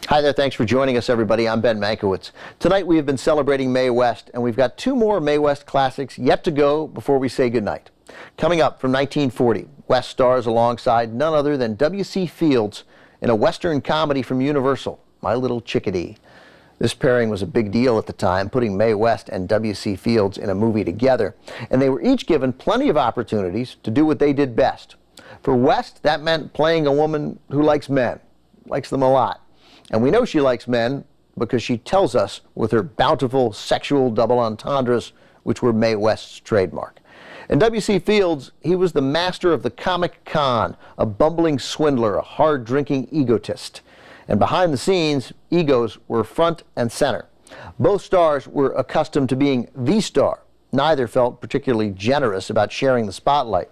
Hi there, thanks for joining us, everybody. I'm Ben Mankiewicz. Tonight we have been celebrating Mae West, and we've got two more Mae West classics yet to go before we say goodnight. Coming up from 1940, West stars alongside none other than W.C. Fields in a Western comedy from Universal, My Little Chickadee. This pairing was a big deal at the time, putting Mae West and W.C. Fields in a movie together, and they were each given plenty of opportunities to do what they did best. For West, that meant playing a woman who likes men, likes them a lot. And we know she likes men because she tells us with her bountiful sexual double entendres, which were Mae West's trademark. And W.C. Fields, he was the master of the comic con, a bumbling swindler, a hard-drinking egotist. And behind the scenes, egos were front and center. Both stars were accustomed to being the star. Neither felt particularly generous about sharing the spotlight.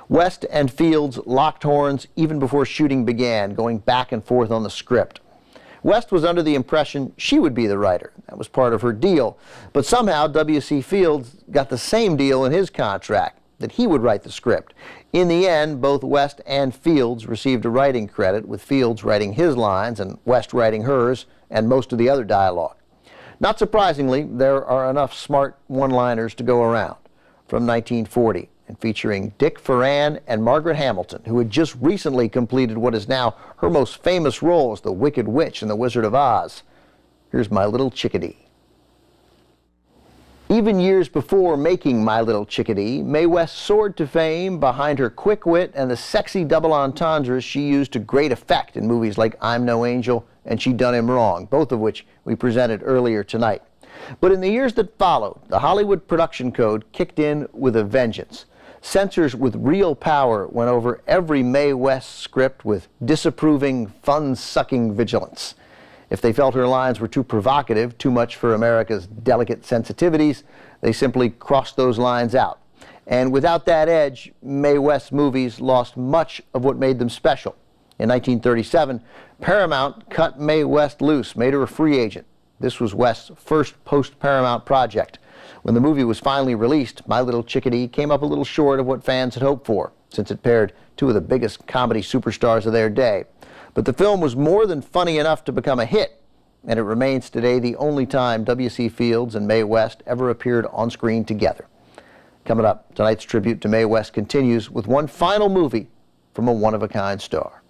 West and Fields locked horns even before shooting began, going back and forth on the script. West was under the impression she would be the writer. That was part of her deal. But somehow W.C. Fields got the same deal in his contract, that he would write the script. In the end, both West and Fields received a writing credit, with Fields writing his lines and West writing hers and most of the other dialogue. Not surprisingly, there are enough smart one-liners to go around. From 1940, and featuring Dick Foran and Margaret Hamilton, who had just recently completed what is now her most famous role as the Wicked Witch in The Wizard of Oz. Here's My Little Chickadee. Even years before making My Little Chickadee, Mae West soared to fame behind her quick wit and the sexy double entendres she used to great effect in movies like I'm No Angel and She Done Him Wrong, both of which we presented earlier tonight. But in the years that followed, the Hollywood production code kicked in with a vengeance. Censors with real power went over every Mae West script with disapproving, fun-sucking vigilance. If they felt her lines were too provocative, too much for America's delicate sensitivities, they simply crossed those lines out. And without that edge, Mae West's movies lost much of what made them special. In 1937, Paramount cut Mae West loose, made her a free agent. This was West's first post-Paramount project. When the movie was finally released, My Little Chickadee came up a little short of what fans had hoped for, since it paired two of the biggest comedy superstars of their day. But the film was more than funny enough to become a hit, and it remains today the only time W.C. Fields and Mae West ever appeared on screen together. Coming up, tonight's tribute to Mae West continues with one final movie from a one-of-a-kind star.